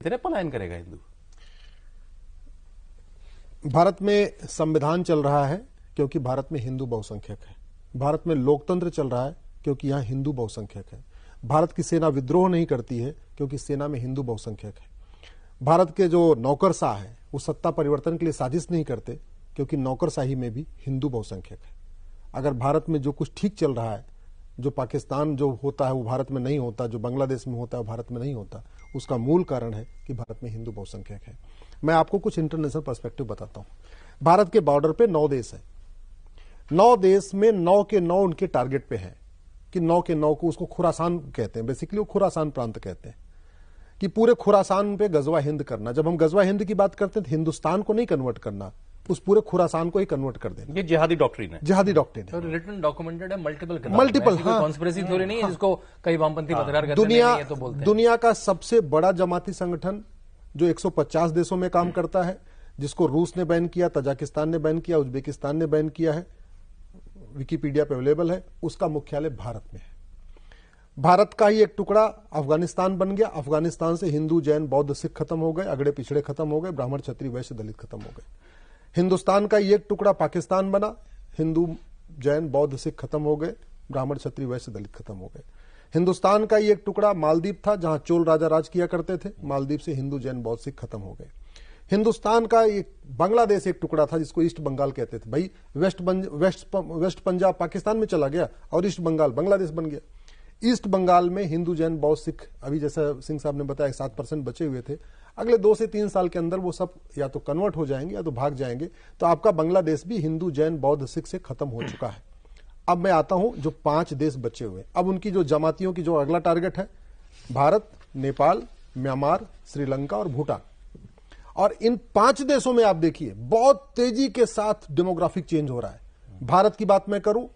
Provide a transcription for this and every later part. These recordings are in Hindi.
तेरे पलायन करेगा हिंदू? भारत में संविधान चल रहा है क्योंकि भारत में हिंदू बहुसंख्यक है। भारत में लोकतंत्र चल रहा है क्योंकि यहाँ हिंदू बहुसंख्यक है। भारत की सेना विद्रोह नहीं करती है क्योंकि सेना में हिंदू बहुसंख्यक है। भारत के जो नौकरशाह है वो सत्ता परिवर्तन के लिए साजिश नहीं करते क्योंकि नौकरशाही में भी हिंदू बहुसंख्यक है। अगर भारत में जो कुछ ठीक चल रहा है, जो पाकिस्तान जो होता है वो भारत में नहीं होता, जो बांग्लादेश में होता है वो भारत में नहीं होता, उसका मूल कारण है कि भारत में हिंदू बहुसंख्यक है। मैं आपको कुछ इंटरनेशनल पर्सपेक्टिव बताता हूं। भारत के बॉर्डर पे 9 देश है। 9 देश में 9 के 9 उनके टारगेट पे हैं कि 9 के 9 को उसको खुरासान कहते हैं। बेसिकली वो खुरासान प्रांत कहते हैं कि पूरे खुरासान पे गजवा हिंद करना। जब हम गजवा हिंद की बात करते हैं तो हिंदुस्तान को नहीं कन्वर्ट करना, उस पूरे खुरासान को ही कन्वर्ट कर देना। ये जिहादी डॉक्ट्रिन है। जिहादी डॉक्ट्रिन है। रिटन डॉक्यूमेंटेड है, मल्टीपल हाँ, कॉन्स्पिरेसी थ्योरी नहीं है जिसको कई वामपंथी पत्रकार कहते हैं, तो बोलते हैं। दुनिया का सबसे बड़ा जमाती संगठन जो 150 देशों में काम करता है, जिसको रूस ने बैन किया, तजाकिस्तान ने बैन किया, उज्बेकिस्तान ने बैन किया है, विकिपीडिया पे अवेलेबल है, उसका मुख्यालय भारत में है। भारत का ही एक टुकड़ा अफगानिस्तान बन गया। अफगानिस्तान से हिंदू जैन बौद्ध सिख खत्म हो गए, अगड़े पिछड़े खत्म हो गए, ब्राह्मण क्षत्रिय वैश्य दलित खत्म हो गए। हिंदुस्तान का ही एक टुकड़ा पाकिस्तान बना, हिंदू जैन बौद्ध सिख खत्म हो गए, ब्राह्मण क्षत्रिय वैश्य दलित खत्म हो गए। हिंदुस्तान का ही एक टुकड़ा मालदीव था जहां चोल राजा राज किया करते थे, मालदीव से हिंदू जैन बौद्ध सिख खत्म हो गए। हिंदुस्तान का एक बांग्लादेश एक टुकड़ा था जिसको ईस्ट बंगाल कहते थे। भाई वेस्ट पंजाब पाकिस्तान में चला गया और ईस्ट बंगाल बांग्लादेश बन गया। ईस्ट बंगाल में हिंदू जैन बौद्ध सिख अभी जैसा सिंह साहब ने बताया 7% बचे हुए थे। अगले 2 से 3 साल के अंदर वो सब या तो कन्वर्ट हो जाएंगे या तो भाग जाएंगे। तो आपका बांग्लादेश भी हिंदू जैन बौद्ध सिख से खत्म हो चुका है। अब मैं आता हूं जो 5 देश बचे हुए। अब उनकी जो जमातियों की जो अगला टारगेट है, भारत, नेपाल, म्यांमार, श्रीलंका और भूटान। और इन 5 देशों में आप देखिए बहुत तेजी के साथ डेमोग्राफिक चेंज हो रहा है। भारत की बात मैं करूं,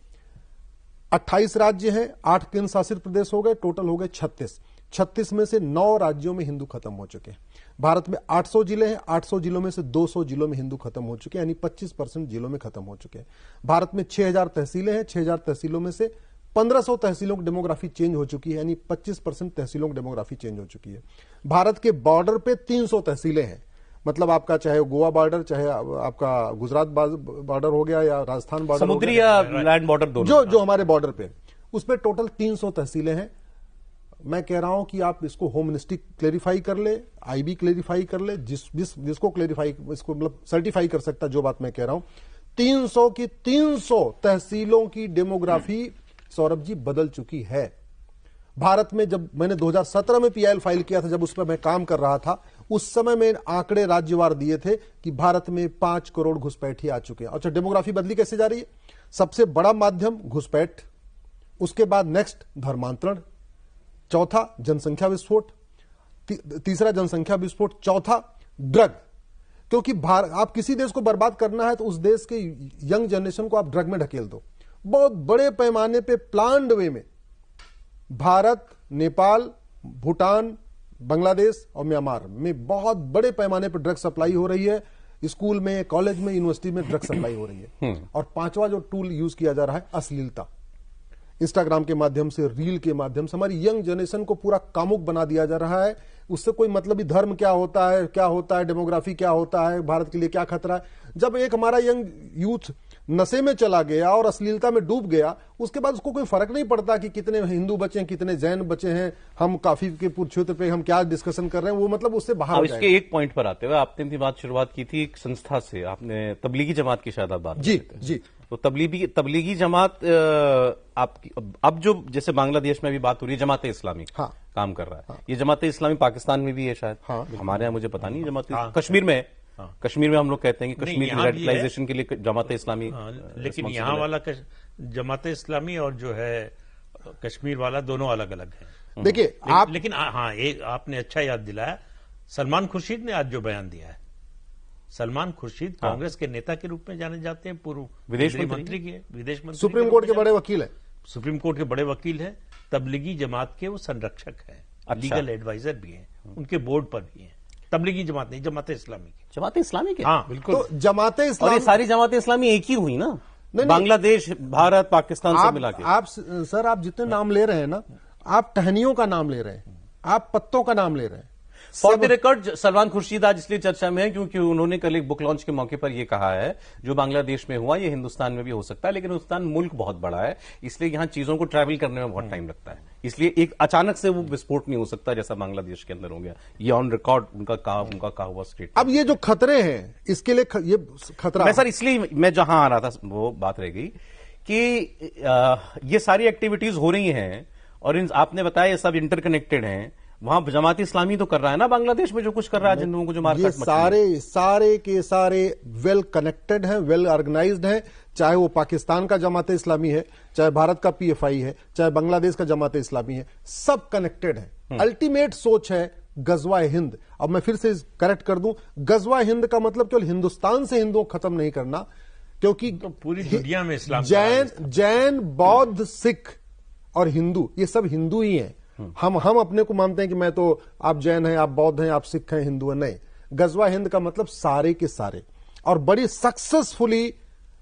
28 राज्य हैं, 8 केंद्र शासित प्रदेश हो गए, टोटल हो गए 36। 36 में से 9 राज्यों में हिंदू खत्म हो चुके हैं। भारत में 800 जिले हैं, 800 जिलों में से 200 जिलों में हिंदू खत्म हो चुके हैं, यानी 25% जिलों में खत्म हो चुके हैं। भारत में 6000 तहसीलें हैं, 6000 तहसीलों में से 1500 तहसीलों की डेमोग्राफी चेंज हो चुकी है, यानी 25% तहसीलों की डेमोग्राफी चेंज हो चुकी है। भारत के बॉर्डर पे 300 तहसीलें हैं, मतलब आपका चाहे गोवा बॉर्डर, चाहे आपका गुजरात बॉर्डर हो गया या राजस्थान बॉर्डर, समुद्री या लैंड बॉर्डर दोनों जो हमारे बॉर्डर पे, उस पे टोटल 300 तहसीलें हैं। मैं कह रहा हूं कि आप इसको होम मिनिस्ट्री क्लेरिफाई कर ले, आईबी क्लेरिफाई कर ले, जिसको क्लेरिफाई, इसको मतलब सर्टिफाई कर सकता जो बात मैं कह रहा हूं। 300 की 300 तहसीलों की डेमोग्राफी सौरभ जी बदल चुकी है। भारत में जब मैंने 2017 में पीआईएल फाइल किया था, जब उस पर मैं काम कर रहा था, उस समय में आंकड़े राज्यवार दिए थे कि भारत में 5 करोड़ घुसपैठी आ चुके हैं। अच्छा, डेमोग्राफी बदली कैसे जा रही है? सबसे बड़ा माध्यम घुसपैठ, उसके बाद नेक्स्ट धर्मांतरण, चौथा जनसंख्या विस्फोट, तीसरा जनसंख्या विस्फोट, चौथा ड्रग। क्योंकि आप किसी देश को बर्बाद करना है तो उस देश के यंग जनरेशन को आप ड्रग में ढकेल दो। बहुत बड़े पैमाने पे प्लान्ड वे में भारत, नेपाल, भूटान, बांग्लादेश और म्यांमार में बहुत बड़े पैमाने पर ड्रग सप्लाई हो रही है। स्कूल में, कॉलेज में, यूनिवर्सिटी में ड्रग सप्लाई हो रही है। और 5वां जो टूल यूज किया जा रहा है, अश्लीलता। इंस्टाग्राम के माध्यम से, रील के माध्यम से हमारी यंग जनरेशन को पूरा कामुक बना दिया जा रहा है। उससे कोई मतलब ही धर्म क्या होता है, डेमोग्राफी क्या होता है, भारत के लिए क्या खतरा है। जब एक हमारा यंग यूथ नशे में चला गया और अश्लीलता में डूब गया, उसके बाद उसको कोई फर्क नहीं पड़ता कि कितने हिंदू बचे हैं, कितने जैन बचे हैं, हम काफी के क्षेत्र पे हम क्या डिस्कशन कर रहे हैं, वो मतलब उससे बाहर हो जाएगा। इसके एक पॉइंट पर आते हुए, आपने अपनी बात शुरुआत की थी एक संस्था से, आपने तबलीगी जमात की शायद आप बात जी जी। तो तबलीगी जमात आपकी अब जो जैसे बांग्लादेश में भी बात हो रही है, जमाते इस्लामी हाँ, काम कर रहा है। हाँ, ये जमाते इस्लामी पाकिस्तान में भी है शायद। हाँ, हमारे यहाँ मुझे पता नहीं। जमाते कश्मीर में है। हाँ, कश्मीर में हम लोग कहते हैं कि कश्मीर की रेडिकलाइजेशन के लिए जमाते इस्लामी। लेकिन यहाँ वाला जमाते इस्लामी और जो है कश्मीर वाला दोनों अलग अलग है। देखिए लेकिन हाँ, एक आपने अच्छा याद दिलाया, सलमान खुर्शीद ने आज जो बयान दिया है, सलमान खुर्शीद कांग्रेस के नेता के रूप में जाने जाते हैं, पूर्व विदेश मंत्री के, विदेश मंत्री, सुप्रीम कोर्ट के बड़े वकील है, सुप्रीम कोर्ट के बड़े वकील है, तबलीगी जमात के वो संरक्षक है, लीगल एडवाइजर भी हैं, उनके बोर्ड पर भी हैं। तबलीगी जमात नहीं, जमाते इस्लामी की। जमाते इस्लामी के, हाँ बिल्कुल। तो जमाते इस्लामी, और ये सारी जमाते इस्लामी एक ही हुई ना, बांग्लादेश, भारत, पाकिस्तान से मिला के। आप सर, आप जितने नाम ले रहे हैं ना, आप टहनियों का नाम ले रहे हैं, आप पत्तों का नाम ले रहे हैं। For the record Salman Khurshid आज इसलिए चर्चा में है क्योंकि उन्होंने कल एक बुक लॉन्च के मौके पर यह कहा है जो बांग्लादेश में हुआ ये हिंदुस्तान में भी हो सकता है, लेकिन हिंदुस्तान मुल्क बहुत बड़ा है, इसलिए यहां चीजों को ट्रैवल करने में बहुत टाइम लगता है, इसलिए एक अचानक से वो विस्फोट नहीं हो सकता जैसा बांग्लादेश के अंदर हो गया। ये ऑन रिकॉर्ड उनका कहा हुआ स्टेट। अब ये जो खतरे हैं इसके लिए ये खतरा मैं सर इसलिए मैं जहां आ रहा था वो बात रह गई कि ये सारी एक्टिविटीज हो रही हैं और आपने बताया ये सब इंटरकनेक्टेड हैं। वहां जमात इस्लामी तो कर रहा है ना बांग्लादेश में जो कुछ कर रहा है, जिन लोगों को जो मार, ये सारे के सारे वेल कनेक्टेड हैं, वेल ऑर्गेनाइज्ड हैं, चाहे वो पाकिस्तान का जमात इस्लामी है, चाहे भारत का पीएफआई है, चाहे बांग्लादेश का जमात इस्लामी है, सब कनेक्टेड है। अल्टीमेट सोच है गजवा हिंद। अब मैं फिर से करेक्ट कर दूं, गजवा हिंद का मतलब केवल हिंदुस्तान से हिंदुओं को खत्म नहीं करना, क्योंकि तो पूरी दुनिया में इस्लाम, जैन, बौद्ध, सिख और हिंदू, ये सब हिंदू ही हैं। हम अपने को मानते हैं कि मैं तो, आप जैन हैं, आप बौद्ध हैं, आप सिख हैं, हिंदू हैं, नहीं। गजवा हिंद का मतलब सारे के सारे, और बड़ी सक्सेसफुली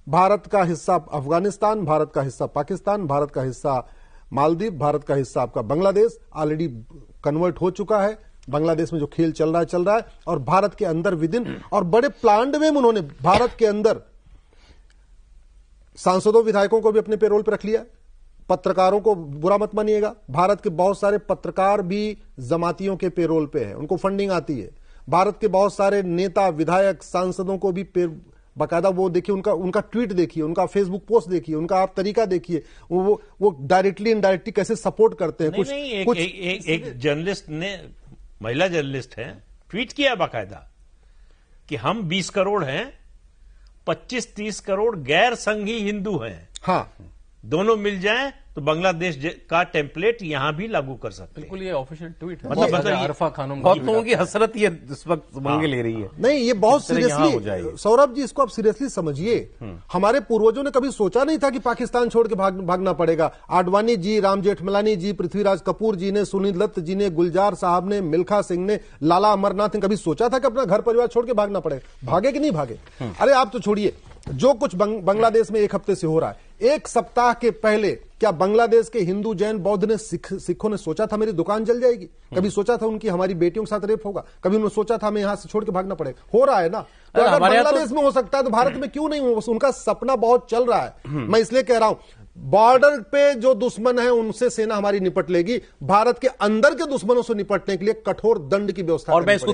भारत का हिस्सा अफगानिस्तान, भारत का हिस्सा पाकिस्तान, भारत का हिस्सा मालदीव, भारत का हिस्सा आपका बांग्लादेश ऑलरेडी कन्वर्ट हो चुका है। बांग्लादेश में जो खेल चल रहा है, और भारत के अंदर विदिन, और बड़े प्लान्ड में उन्होंने भारत के अंदर सांसदों विधायकों को भी अपने पेरोल पर रख लिया। पत्रकारों को बुरा मत मानिएगा, भारत के बहुत सारे पत्रकार भी जमातियों के पेरोल पे हैं, उनको फंडिंग आती है। भारत के बहुत सारे नेता, विधायक, सांसदों को भी बाकायदा वो देखिए, उनका ट्वीट देखिए, उनका फेसबुक पोस्ट देखिए, उनका आप तरीका देखिए, वो डायरेक्टली इनडायरेक्टली कैसे सपोर्ट करते हैं। एक जर्नलिस्ट ने, महिला जर्नलिस्ट है, ट्वीट किया बाकायदा कि हम 20 करोड़ हैं, 25-30 करोड़ गैर संघी हिंदू हैं। हाँ, दोनों मिल जाएं तो बांग्लादेश का टेम्पलेट यहां भी लागू कर सकते हैं। बिल्कुल, ये ऑफिशियल ट्वीट है। मतलब अरफा खानम बहुत लोगों की हसरत ये इस वक्त मंगे ले रही है। नहीं, ये बहुत सीरियसली, सौरभ जी इसको आप सीरियसली समझिए। हमारे पूर्वजों ने कभी सोचा नहीं था कि पाकिस्तान छोड़ के भागना पड़ेगा। आडवाणी जी, राम जेठमलानी जी, पृथ्वीराज कपूर जी ने, सुनील दत्त जी ने, गुलजार साहब ने, मिल्खा सिंह ने, लाला अमरनाथ ने कभी सोचा था कि अपना घर परिवार छोड़ के भागना पड़ेगा? भागे कि नहीं भागे? अरे आप तो छोड़िए, जो कुछ बांग्लादेश में एक हफ्ते से हो रहा है, एक सप्ताह के पहले क्या बांग्लादेश के हिंदू, जैन, बौद्ध ने, सिखों ने सोचा था मेरी दुकान जल जाएगी? कभी सोचा था उनकी, हमारी बेटियों के साथ रेप होगा? कभी उन्होंने सोचा था हमें यहां से छोड़ के भागना पड़ेगा? हो रहा है ना। तो अगर बांग्लादेश में हो सकता है तो भारत में क्यों नहीं हो? उनका सपना बहुत चल रहा है। मैं इसलिए कह रहा हूं, बॉर्डर पे जो दुश्मन है उनसे सेना हमारी निपट लेगी, भारत के अंदर के दुश्मनों से निपटने के लिए कठोर दंड की व्यवस्था। और मैं इसको